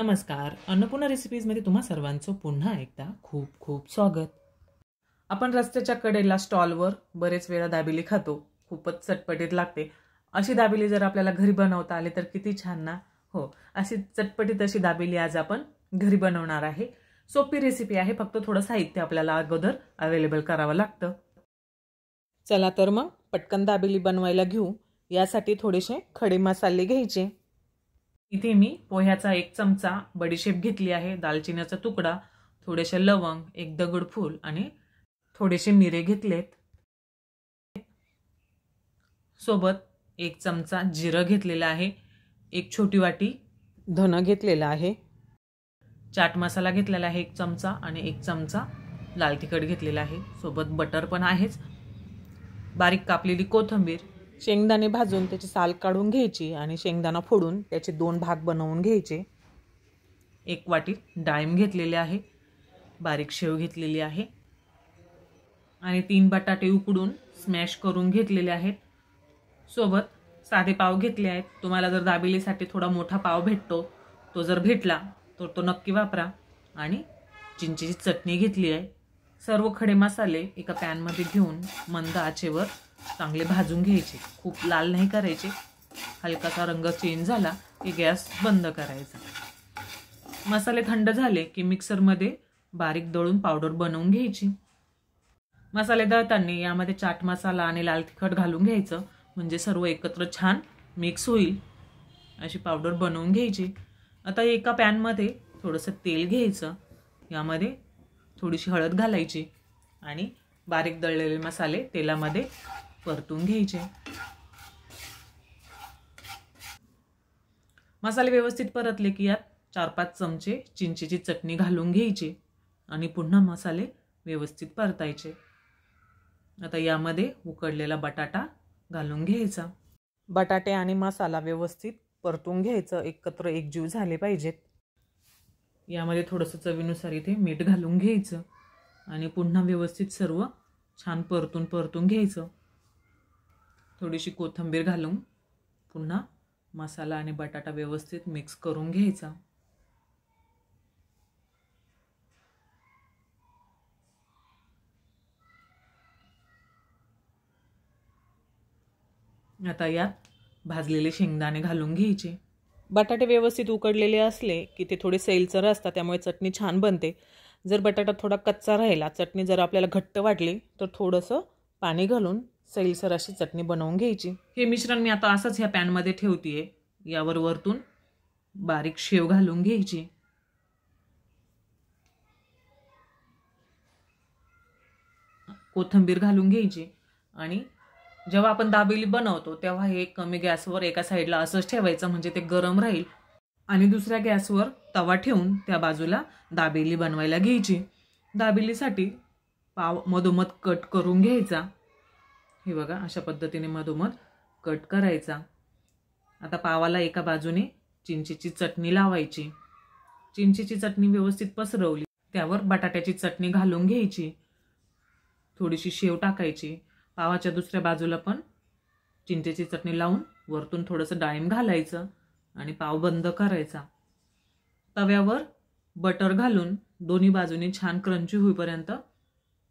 नमस्कार, अन्नपूर्णा रेसिपीजमध्ये तुम्हा सर्वांचं पुन्हा एकदा खूप खूप स्वागत। आपण रस्त्याच्या कडेला स्टॉलवर बरेच वेळा दाबेली खातो, खूपच चटपटीत लागते। अशी दाबेली जर आपल्याला घरी बनवता आली तर किती छान ना। हो, अशी चटपटीत अशी दाबेली आज आपण घरी बनवणार आहे। सोपी रेसिपी आहे, फक्त थोडं साहित्य आपल्याला अगोदर अवेलेबल करावं लागतं। चला तर मग पटकन दाबेली बनवायला घेऊ। यासाठी थोडेसे खडे मसाले घ्यायचे। इथे मी पोह्याचा 1 चमचा बडीशेप घेतली आहे, दालचिनीचा तुकडा, थोडेसे लवंग, एक दगडफूल आणि थोडेसे मिरे घेतलेत। सोबत 1 चमचा जिरं घेतलेला आहे, एक छोटी वाटी धन घेतलेला आहे, चाट मसाला घेतलेला आहे 1 चमचा आणि 1 चमचा लाल तिखट घेतलेला आहे। सोबत बटर पण आहेच, बारीक कापलेली कोथिंबीर, शेंगदाणे भाजून त्याची साल काढून घ्यायची आणि शेंगदाणा फोडून त्याचे 2 भाग बनवून घ्यायचे। 1 वाटी डाळिंब घेतलेले आहे, बारीक शेव घेतलेली आहे आणि 3 बटाटे उकडून स्मॅश करून घेतलेले आहेत। सोबत साधे पाव घेतले आहेत। तुम्हाला जर दाबेलीसाठी थोडा मोठा पाव भेटतो, तो जर भेटला तर तो नक्की वापरा। आणि चिंचेची चटणी घेतली आहे। सर्व खडे मसाले एका पॅन मध्ये घेऊन मंद आचेवर चांगले भाजून घ्यायचे, खूप लाल नाही करायचे। हलकासा रंग चेंज झाला की गॅस बंद करायचा। मसाले थंड झाले की मिक्सर मध्ये बारीक दळून पावडर बनवून घ्यायची। मसाले दळताना यामध्ये चाट मसाला आणि लाल तिखट घालून घ्यायचं, म्हणजे सर्व एकत्र छान मिक्स होईल। अशी पावडर बनवून घ्यायची। आता एका पॅन मध्ये थोडंसं तेल घ्यायचं, यामध्ये थोडीशी हळद घालायची आणि बारीक दळलेले मसाले तेलामध्ये परतून घ्यायचे। मसाले व्यवस्थित परतले की यात 4-5 चमचे चिंचेची चटणी घालून घ्यायची आणि पुन्हा मसाले व्यवस्थित परतायचे। आता यामध्ये उकडलेला बटाटा घालून घ्यायचा। बटाटे आणि मसाला व्यवस्थित परतून घ्यायचं, एकत्र एकजीव झाले पाहिजेत। यामध्ये थोडंसं चवीनुसार इथे मीठ घालून घ्यायचं आणि पुन्हा व्यवस्थित सर्व छान परतून घ्यायचं। थोडीशी कोथिंबीर घालून पुन्हा मसाला आणि बटाटा व्यवस्थित मिक्स करून घ्यायचा। आता यात भाजलेले शेंगदाणे घालून घ्यायचे। बटाटे व्यवस्थित उकडलेले असले की ते थोडे सैलसर असतात, त्यामुळे चटणी छान बनते। जर बटाटा थोडा कच्चा राहिला, चटणी जर आपल्याला घट्ट वाटली तर थोडंसं पाणी घालून सैलसर अशी चटणी बनवून घ्यायची। हे मिश्रण मी आता असंच ह्या पॅन मध्ये ठेवतेय। यावर वरतून बारीक शेव घालून घ्यायची, कोथिंबीर घालून घ्यायची आणि जेव्हा आपण दाबेली बनवतो तेव्हा हे कमी गॅसवर एका साईडला असंच ठेवायचं, म्हणजे ते गरम राहील। आणि दुसऱ्या गॅसवर तवा ठेवून त्या बाजूला दाबेली बनवायला घ्यायची। दाबेलीसाठी पाव मधोमध कट करून घ्यायचा। हे बघा, अशा पद्धतीने मधोमध कट करायचा। आता पावाला एका बाजूने चिंचेची चटणी लावायची। चिंचेची चटणी व्यवस्थित पसरवली, त्यावर बटाट्याची चटणी घालून घ्यायची, थोडीशी शेव टाकायची। पावाच्या दुसऱ्या बाजूला पण चिंचेची चटणी लावून वरतून थोडंसं डाळिंब घालायचं आणि पाव बंद करायचा। तव्यावर बटर घालून दोन्ही बाजूने छान क्रंची होईपर्यंत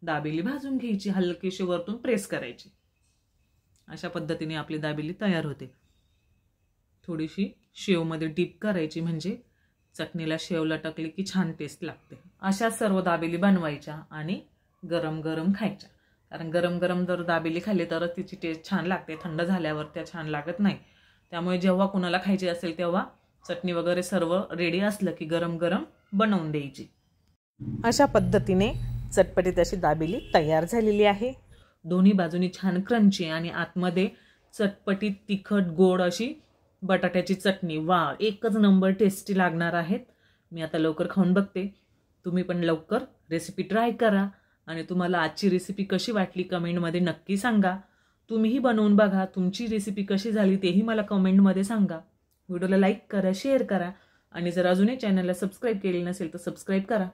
दाबेली भाजून घ्यायची, हलकीशी वरतून प्रेस करायची। अशा पद्धतीने आपली दाबेली तयार होते। थोडीशी शेव मध्ये डीप करायची, म्हणजे चटणीला शेव लटकली की छान टेस्ट लागते। अशा सर्व दाबेली बनवायच्या आणि गरम गरम खायच्या, कारण गरम गरम जर दाबेली खाल्ली तरच तिची टेस्ट छान लागते, थंड झाल्यावर त्या छान लागत नाही। त्यामुळे जेव्हा कुणाला खायची असेल तेव्हा चटणी वगैरे सर्व रेडी असलं की गरम गरम बनवून द्यायची। अशा पद्धतीने चटपटीत अशी दाबेली तयार झालेली आहे। दोन्ही बाजूनी छान क्रंची आणि आतमध्ये चटपटीत तिखट गोड अशी बटाट्याची चटणी, वा, एकच नंबर टेस्टी लागणार आहेत। मी आता लवकर खाऊन बघते, तुम्ही पण लवकर रेसिपी ट्राय करा आणि तुम्हाला आजची रेसिपी कशी वाटली कमेंटमध्ये नक्की सांगा। तुम्हीही बनवून बघा, तुमची रेसिपी कशी झाली तेही मला कमेंटमध्ये सांगा। व्हिडिओला लाईक करा, शेअर करा आणि जर अजूनही चॅनलला सबस्क्राईब केले नसेल तर सबस्क्राईब करा।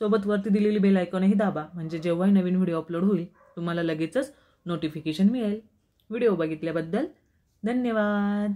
सोबत वरती दिलेली बेल आयकॉनही दाबा, म्हणजे जेव्हाही नवीन व्हिडिओ अपलोड होईल तुम्हाला लगेचच नोटिफिकेशन मिळेल। व्हिडिओ बघितल्याबद्दल धन्यवाद।